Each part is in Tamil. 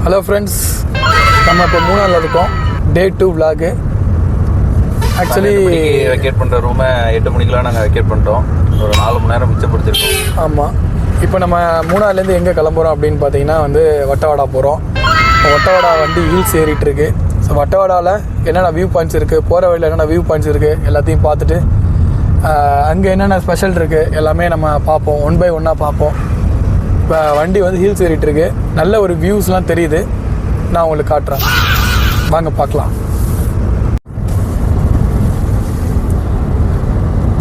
ஹலோ ஃப்ரெண்ட்ஸ், நம்ம இப்போ மூணாரில் இருக்கோம். டே 2 விலாகு. ஆக்சுவலி வெக்கேட் பண்ணுற ரூமை 8 மணிக்கெலாம் நாங்கள் வெக்கேட் பண்ணிட்டோம். ஒரு 4 மணி நேரம் மிச்சப்படுத்திருக்கோம். ஆமாம், இப்போ நம்ம மூணார்லேருந்து எங்கே கிளம்புறோம் அப்படின்னு பார்த்தீங்கன்னா வட்டவாடா போகிறோம். வட்டவாடா வண்டி ஹில்ஸ் ஏறிட்டு இருக்கு. ஸோ வட்டவாடாவில் என்னென்ன வியூ பாயிண்ட்ஸ் இருக்குது, போகிற வழியில் என்னென்ன வியூ பாயிண்ட்ஸ் இருக்குது எல்லாத்தையும் பார்த்துட்டு அங்கே என்னென்ன ஸ்பெஷல் இருக்குது எல்லாமே நம்ம பார்ப்போம். 1 by 1 பார்ப்போம். இப்போ வண்டி ஹில்ஸ் ஏறிட்டு இருக்கு. நல்ல ஒரு வியூஸ்லாம் தெரியுது. நான் உங்களுக்கு காட்டுறேன், வாங்க பார்க்கலாம்.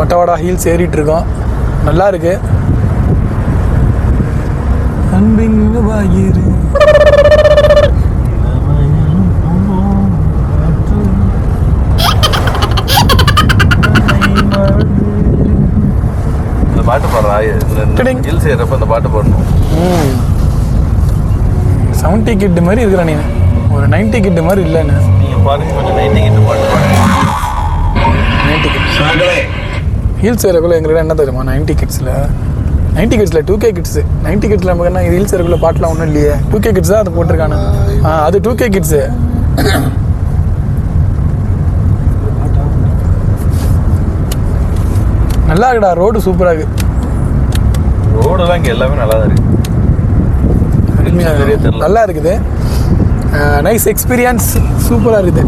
வட்டவாடா ஹில்ஸ் ஏறிட்டு இருக்கோம். நல்லா இருக்கு. பாட்டு பாடுறா, ஹில்ஸ் ஏறப்ப இந்த பாட்டு பாடணும். 70 கிட் மாதிரி இருக்கிற நீ, ஒரு 90 கிட் மாதிரி இல்லைன்னு. நீங்கள் பாருங்க, கொஞ்சம் 90 கிட் பாட்டு பாடுங்க. 90 கிட்ஸ் ஹில்ஸ் ஏறக்குள்ள எங்களுக்கு என்ன தெரியுமா? 90 கிட்ஸில் 2K கிட்ஸு. 90 கிட்ஸில் நமக்கு என்ன ஹில்ஸ் ஏறக்குள்ள பாட்டெலாம் ஒன்றும் இல்லையே. 2K கிட்ஸ் தான் அது போட்டிருக்கானு. அது 2K கிட்ஸு. நல்லா இருக்குடா, ரோடு சூப்பராக இருக்குது. ரோடெல்லாம் இங்கே எல்லாமே நல்லா தான் இருக்குது. நல்லா இருக்குது. நைஸ் எக்ஸ்பீரியன்ஸ், சூப்பராக இருக்குது.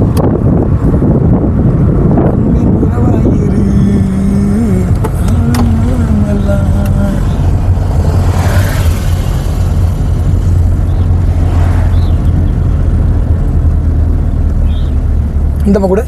இந்த கூட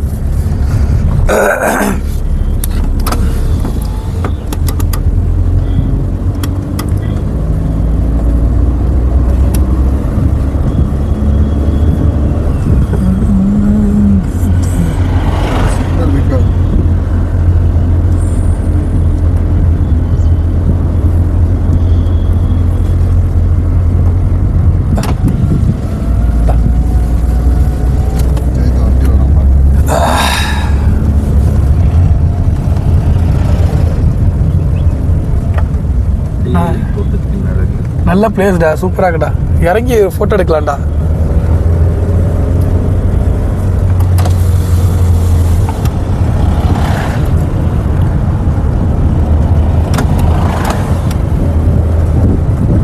நல்ல பிளேஸ்டா, சூப்பராக இருக்குடா. இறங்கி ஃபோட்டோ எடுக்கலாம்டா.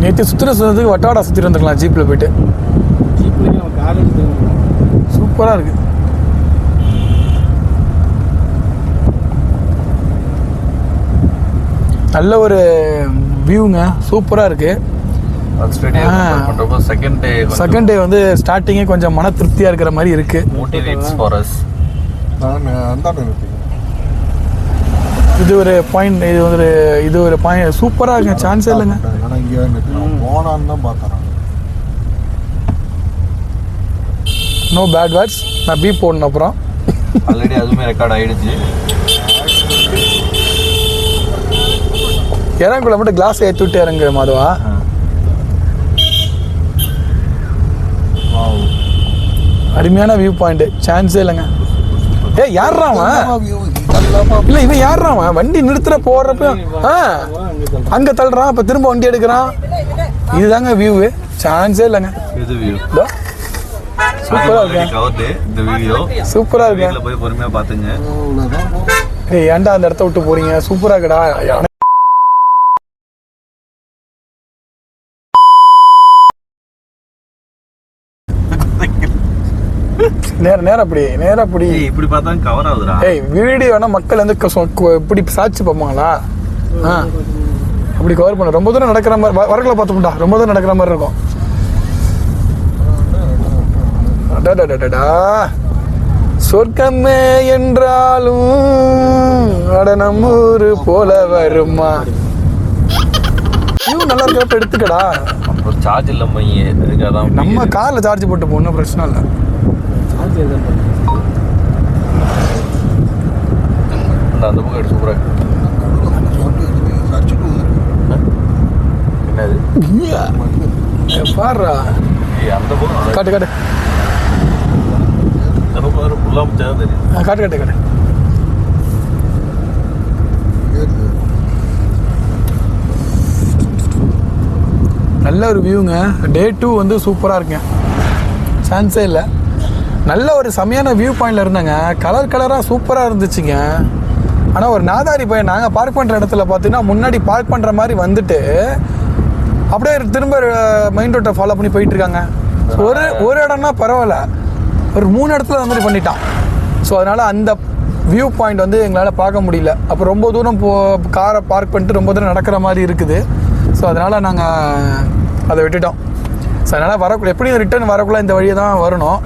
நேற்று சுற்றுறதுக்கு வட்டவாடா சுற்றிட்டு வந்துருக்கலாம் ஜீப்பில் போயிட்டு. சூப்பராக இருக்கு. நல்ல ஒரு வியூங்க, சூப்பராக இருக்குது. செகண்ட் டே ஸ்டார்டிங்கே கொஞ்சம் மன திருப்தியாக இருக்கிற மாதிரி இருக்கு. இது ஒரு பாயிண்ட், இது ஒரு பாயிண்ட் சூப்பராக இருக்குங்க. சான்ஸே இல்லைங்க. No bad words. நான் பீப் போடணும். அப்புறம் ஆல்ரெடி அதுவுமே ரெக்கார்ட் ஆயிடுச்சு. இறங்குள்ள மட்டும் கிளாஸ் ஏற்றி விட்டு இறங்கு மாதவா. அருமையான வியூ பாயிண்ட், சான்ஸே இல்லைங்க. யாருறான் இல்லை, இவன் யாருறான்? வண்டி நிறுத்துற போடுறப்ப அங்க தள்ளுறான், அப்ப திரும்ப வண்டி எடுக்கிறான். இதுதாங்க வியூ, சான்ஸே இல்லைங்க. சூப்பரா இருக்கு. இந்த வீடியோ சூப்பரா இருக்கு. போய் பொறுமையா பாத்துங்க. ஏன்டா அந்த இடத்த விட்டு போறீங்க? சூப்பரா இருக்குடா. நேரப்படி இப்படி பார்த்தா கவர் ஆகுதுடா. வீடியோனா மக்கள் இப்படி சாட்சி பார்ப்பாங்களா? அப்படி கவர் பண்ண ரொம்ப தூரம் நடக்கிற மாதிரி வரக்குள்ள பார்த்தோம்டா. ரொம்ப தூரம் நடக்கிற மாதிரி இருக்கும். சொர்க்கமே என்றாலும் அட நம்ம ஊரு போல வருமா. நல்லா இருக்கப்ப எடுத்துக்கடா. அப்புறம் சார்ஜ் இல்லாம நம்ம கார்ல சார்ஜ் போட்டு போகணும், பிரச்சனை இல்லை. அந்த புக் எடுத்து சூப்பராக என்னது பாடுறா. அந்த புக் காட்டு காட்டு காட்டு காட்டு காட்டு. நல்ல ஒரு வியூங்க. டே 2 வந்து சூப்பராக இருக்குங்க. சான்ஸே இல்லை. நல்ல ஒரு செமையான வியூ பாயிண்டில் இருந்தாங்க, கலர் கலராக சூப்பராக இருந்துச்சுங்க. ஆனால் ஒரு நாதாரி பையன் நாங்கள் பார்க் பண்ணுற இடத்துல பார்த்தீங்கன்னா முன்னாடி பார்க் பண்ணுற மாதிரி வந்துட்டு அப்படியே திரும்ப மெயின் ரோட்டை ஃபாலோ பண்ணி போயிட்டுருக்காங்க. ஒரு இடம்னா பரவாயில்ல, ஒரு 3 இடத்துல வந்துட்டு பண்ணிட்டான். ஸோ அதனால் அந்த வியூ பாயிண்ட் வந்து எங்களால் பார்க்க முடியல. அப்போ ரொம்ப தூரம் காரை பார்க் பண்ணிட்டு ரொம்ப தூரம் நடக்கிற மாதிரி இருக்குது. ஸோ அதனால் நாங்கள் அதை விட்டுட்டோம். ஸோ அதனால் வரக்குள்ள எப்படியும் ரிட்டர்ன் வரக்குள்ளே இந்த வழியை தான் வரணும்.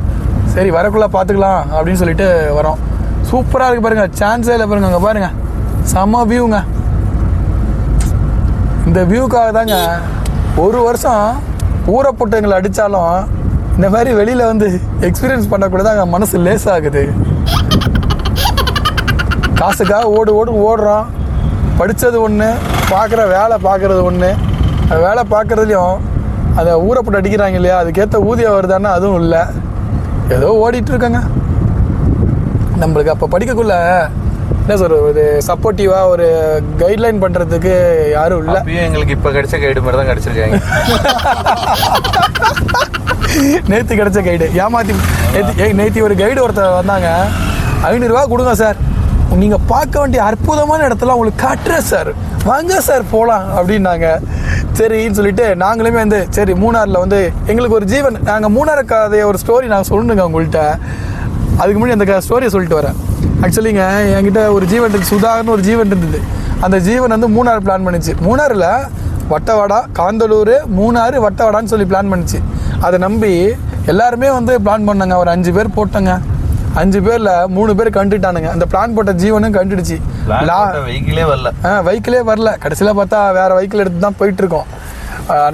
சரி வரக்குள்ளே பார்த்துக்கலாம் அப்படின்னு சொல்லிட்டு வரோம். சூப்பராக இருக்குது பாருங்கள், சான்ஸே இல்லை பாருங்கள். அங்கே பாருங்கள், செம்ம வியூங்க. இந்த வியூக்காக தாங்க ஒரு வருஷம் ஊரை போட்டு எங்களை அடித்தாலும் இந்த மாதிரி வெளியில் வந்து எக்ஸ்பீரியன்ஸ் பண்ணக்கூட தான் அங்கே மனசு லேசாகுது. காசுக்காக ஓடுறோம். படித்தது ஒன்று, பார்க்குற வேலை பார்க்குறது ஒன்று. அந்த வேலை பார்க்குறதுலையும் அதை ஊரை போட்டு அடிக்கிறாங்க இல்லையா, அதுக்கேற்ற ஊதியம் வருதான்னா அதுவும் இல்லை. ஏதோ ஓடிட்டுருக்கங்க. நம்மளுக்கு அப்போ படிக்கக்குள்ள என்ன சொல்கிறது, ஒரு சப்போர்ட்டிவாக ஒரு கைட்லைன் பண்ணுறதுக்கு யாரும் இல்லை. எங்களுக்கு இப்போ கிடைச்ச கைடு மாதிரி தான் கிடச்சிருக்காங்க. நேற்று கிடைச்ச கைடு ஏமாற்றி நேற்று ஒரு கைடு ஒருத்தர் வந்தாங்க. 500 ரூபா கொடுங்க சார், நீங்கள் பார்க்க வேண்டிய அற்புதமான இடத்துல உங்களுக்கு காட்டுறேன் சார், வாங்க சார் போகலாம் அப்படின்னாங்க. சரின்னு சொல்லிட்டு நாங்களுமே வந்து சரி மூணாரில் வந்து எங்களுக்கு ஒரு ஜீவன், நாங்கள் மூணாறு கதையை ஒரு ஸ்டோரி நான் சொல்லணுங்க உங்கள்கிட்ட. அதுக்கு முன்னாடி அந்த ஸ்டோரியை சொல்லிட்டு வரேன். ஆக்சுவலிங்க என்கிட்ட ஒரு ஜீவன் இருக்குது, சுதாகர்னு ஒரு ஜீவன் இருந்தது. அந்த ஜீவன் வந்து மூணாறு பிளான் பண்ணிச்சு. மூணாறில் வட்டவாடா, காந்தலூர், மூணாறு, வட்டவாடான்னு சொல்லி பிளான் பண்ணிச்சு. அதை நம்பி எல்லாருமே வந்து பிளான் பண்ணாங்க. ஒரு 5 பேர் போட்டோங்க. 5 பேரில் 3 பேர் கண்டுட்டானுங்க. அந்த பிளான் போட்ட ஜீவனும் கண்டுடுச்சு. வெஹிக்கிளே வரல. கடைசியில் பார்த்தா வேறு வெஹிக்கிள் எடுத்து தான் போயிட்டுருக்கோம்.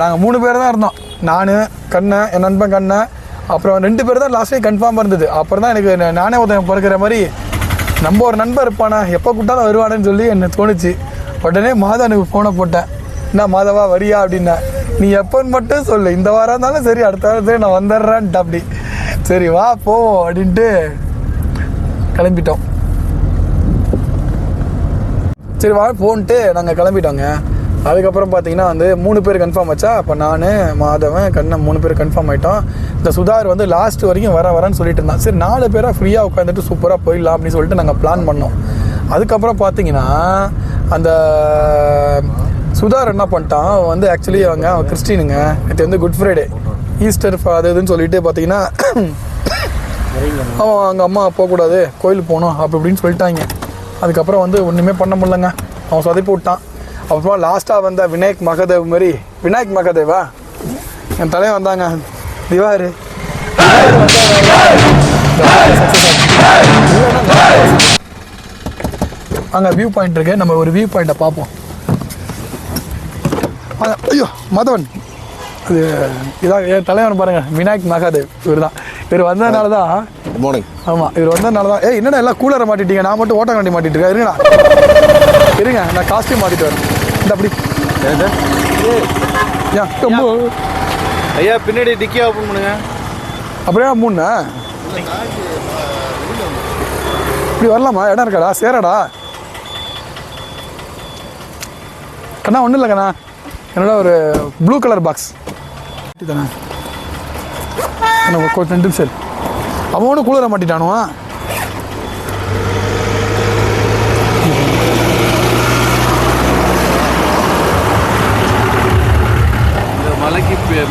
நாங்கள் 3 பேர் தான் இருந்தோம். நான், கண்ணன், என் நண்பன் கண்ணன், அப்புறம் 2 பேர் தான் லாஸ்ட்லேயே கன்ஃபார்மாக இருந்தது. அப்புறம் தான் எனக்கு நானே ஒருத்தன் பிறக்கிற மாதிரி நம்ம ஒரு நண்பர் இருப்பானா, எப்போ கூப்பிட்டாலும் வருவானேன்னு சொல்லி எனக்கு தோணுச்சு. உடனே மாதவனுக்கு ஃபோனை போட்டேன். என்ன மாதவா வரியா அப்படின்னா, நீ எப்போன்னு மட்டும் சொல்லு, இந்த வாரம் இருந்தாலும் சரி அடுத்த வாரத்தே நான் வந்துடுறேன்ட்டு. அப்படி சரி வா போவோம் அப்படின்ட்டு கிளம்பிட்டோம். சரி வா போன்ட்டு நாங்கள் கிளம்பிட்டோங்க. அதுக்கப்புறம் பார்த்தீங்கன்னா வந்து 3 பேர் கன்ஃபார்ம் ஆச்சா. அப்போ நான், மாதவன், கண்ணன் 3 பேர் கன்ஃபார்ம் ஆகிட்டோம். இந்த சுதார் வந்து லாஸ்ட் வரைக்கும் வரேன்னு சொல்லிட்டு இருந்தான். சரி 4 பேராக ஃப்ரீயாக உட்காந்துட்டு சூப்பராக போயிடலாம் அப்படின்னு சொல்லிட்டு நாங்கள் பிளான் பண்ணோம். அதுக்கப்புறம் பார்த்தீங்கன்னா அந்த சுதார் என்ன பண்ணிட்டான் வந்து, ஆக்சுவலி அவன் கிறிஸ்டினுங்க. இது வந்து குட் ஃப்ரைடே, ஈஸ்டர் அது இதுன்னு சொல்லிட்டு பார்த்தீங்கன்னா அவன் அங்கே அம்மா போகக்கூடாது, கோயிலுக்கு போகணும் அப்படி இப்படின்னு சொல்லிட்டாங்க. அதுக்கப்புறம் வந்து ஒன்றுமே பண்ண முடியலங்க, அவன் சொதப்பி விட்டான். அப்புறமா லாஸ்ட்டாக வந்த விநாயக் மகாதேவ் மாதிரி, விநாயக் மகாதேவா என் தலைவன் வந்தாங்க, திவாரு அங்கே வியூ பாயிண்ட் இருக்கு. நம்ம ஒரு வியூ பாயிண்ட்டை பார்ப்போம். ஐயோ மதவன், அது இதான் என் தலைவன் பாருங்கள், விநாயக் மகாதேவ். இவர் தான். இவர் வந்ததுனால தான். ஆமாம், இவர் வந்ததுனால தான். என்னடா எல்லாம் கூலரை மாட்டிட்டீங்க, நான் மட்டும் ஓட்ட வண்டி மாட்டிட்டு இருக்கேன். இருங்க நான் காஸ்டியூம் மாட்டிட்டு வரேன். இந்த அப்படி ஐயா பின்னாடி டிக்கி ஓப்பன் பண்ணுங்க. அப்படியே 3 இப்படி வரலாமா? இடம் இருக்காடா? சேரடா கண்ணா. ஒன்றும் இல்லை கண்ணா, என்னோட ஒரு ப்ளூ கலர் பாக்ஸ் தானே. கொஞ்சம் 2 நிமிஷம். அவன் ஒன்றும் கூலரை மாட்டிட்டானுவா.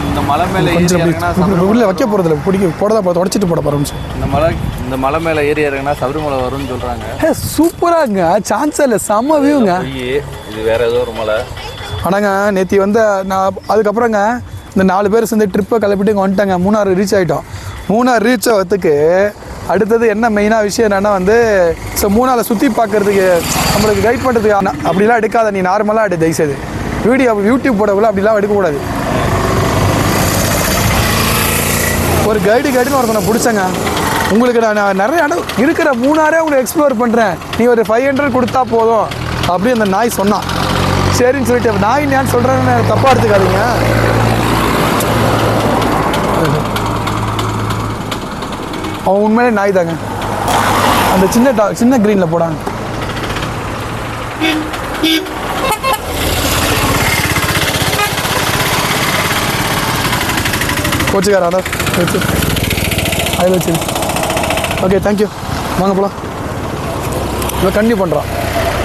இந்த மலை மேலே உள்ள வைக்க போகிறதில்ல, போடதான் உடச்சிட்டு போட போகிறோம். இந்த மலை மேலே ஏறி இறங்கினா சபரிமலை வரும்னு சொல்கிறாங்க. சூப்பராங்க, சான்ஸே இல்லை, செம்ம வியூங்க. இது வேற ஏதோ ஒரு மலை. ஆனாங்க நேற்று வந்து நான் அதுக்கப்புறங்க இந்த 4 பேர் சேர்ந்து ட்ரிப்பை கிளப்பிட்டு இங்கே வந்துட்டாங்க. மூணாறு ரீச் ஆகிட்டோம். மூணாறு ரீச் ஆகிறதுக்கு அடுத்தது என்ன மெயினாக விஷயம் என்னென்னா வந்து, ஸோ மூணாரை சுற்றி பார்க்குறதுக்கு நம்மளுக்கு கைட் பண்ணுறதுக்கு அப்படிலாம் எடுக்காத, நீ நார்மலாக எடு தயவுசெய்து. யூடியூப் போடக்குள்ள அப்படிலாம் எடுக்கக்கூடாது. ஒரு கைடுன்னு ஒருத்தனை பிடிச்சேங்க. உங்களுக்கு நான் நிறைய இடம் இருக்கிற மூணாரே உங்களுக்கு எக்ஸ்ப்ளோர் பண்ணுறேன், நீ ஒரு 500 கொடுத்தா போதும் அப்படி அந்த நாய் சொன்னான். சரின்னு சொல்லிட்டு நாய் நான் சொல்கிறேன்னு தப்பாக எடுத்துக்காதீங்க. அவன் உண்மையிலே நாய் தாங்க. அந்த சின்ன க்ரீனில் போடாங்க. கோச்சுக்காரா வச்சு அதில் வச்சு. Okay, thank you. வாங்க போகலாம். இப்போ கண்டினியூ பண்ணுறோம்.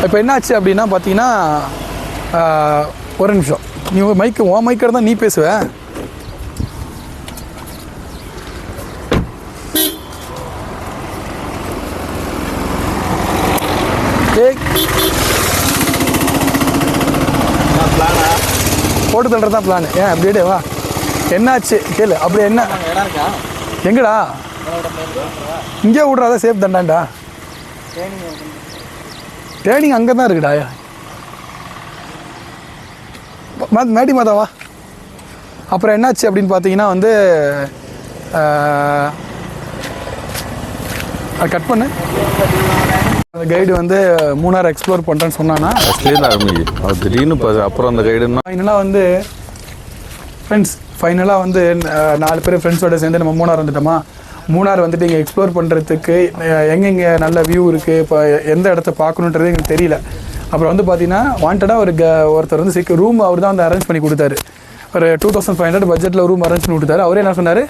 இப்போ என்னாச்சு அப்படின்னா பார்த்தீங்கன்னா, ஒரு நிமிஷம். நீ உன் மைக்கில் தான் நீ பேசுவ. போட்டு தள்ளுறது தான் பிளான். ஏன் அப்படியே வா. என்னாச்சு கேளு. அப்படி என்ன எங்கடா? இங்கே விட்றாத, சேஃப் தண்டாண்டா. ட்ரைனிங் அங்கே தான் இருக்குடா. மேடி மாதாவா. அப்புறம் என்னாச்சு அப்படின்னு பார்த்தீங்கன்னா வந்து கட் பண்ணு. அந்த கைடு வந்து மூணார் எக்ஸ்ப்ளோர் பண்ணுறேன்னு சொன்னான்னா திடீர்னு அப்புறம் அந்த கைடுன்னா ஃபைனலாக வந்து ஃபைனலாக வந்து 4 பேர் ஃப்ரெண்ட்ஸோட சேர்ந்து நம்ம மூணார் வந்துட்டோமா. மூணார் வந்துட்டு இங்கே எக்ஸ்ப்ளோர் பண்ணுறதுக்கு எங்கெங்கே நல்ல வியூ இருக்குது, இப்போ எந்த இடத்த பார்க்கணுன்றது எங்களுக்கு தெரியல. அப்புறம் வந்து பார்த்தீங்கன்னா வாண்டடாக ஒருத்தர் வந்து ரூம் அவர் தான் வந்து அரேஞ்ச் பண்ணி கொடுத்தாரு. ஒரு 2500 பட்ஜெட்டில் ரூம் அரேஞ்ச் பண்ணி கொடுத்தாரு. அவரே என்ன சொன்னார்,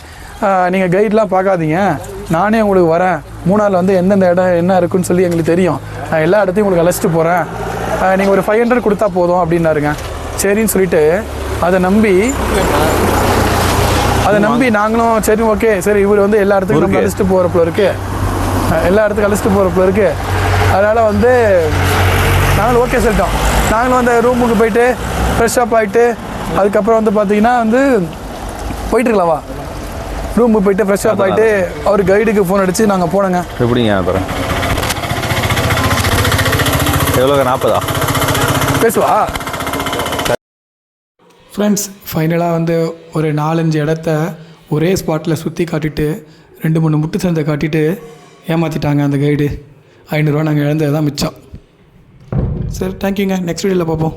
நீங்கள் கைட்லாம் பார்க்காதீங்க, நானே உங்களுக்கு வரேன். மூணாரில் வந்து எந்தெந்த இடம் என்ன இருக்குன்னு சொல்லி எங்களுக்கு தெரியும், நான் எல்லா இடத்தையும் உங்களுக்கு அழைச்சிட்டு போகிறேன், நீங்கள் ஒரு 500 கொடுத்தா போதும் அப்படின்னாருங்க. சரின்னு சொல்லிட்டு அதை நம்பி நாங்களும் சரி ஓகே சரி இவர் வந்து எல்லா இடத்துக்கும் நம்ம அழைச்சிட்டு போகிறப்போ இருக்குது, அதனால் வந்து நாங்களும் ஓகே சொல்லிட்டோம். நாங்களும் அந்த ரூமுக்கு போயிட்டு ஃப்ரெஷ் அப் ஆகிட்டு அதுக்கப்புறம் வந்து பார்த்தீங்கன்னா வந்து போயிட்டுருக்கலாவா, ரூமுக்கு போயிட்டு ஃப்ரெஷ் அப் ஆகிட்டு அவர் கைடுக்கு ஃபோன் அடித்து நாங்கள் போனோங்க. எப்படிங்க தரேன் எவ்வளோ 40 பேசுவா. ஃப்ரெண்ட்ஸ் ஃபைனலாக வந்து ஒரு 4-5 இடத்த ஒரே ஸ்பாட்டில் சுற்றி காட்டிட்டு 2-3 முட்டு சந்தை காட்டிட்டு ஏமாற்றிட்டாங்க அந்த கைடு. 500 ரூபா நாங்கள் இழந்தது தான் மிச்சம். சரி, தேங்க்யூங்க. நெக்ஸ்ட் வீடியோவில் பார்ப்போம்.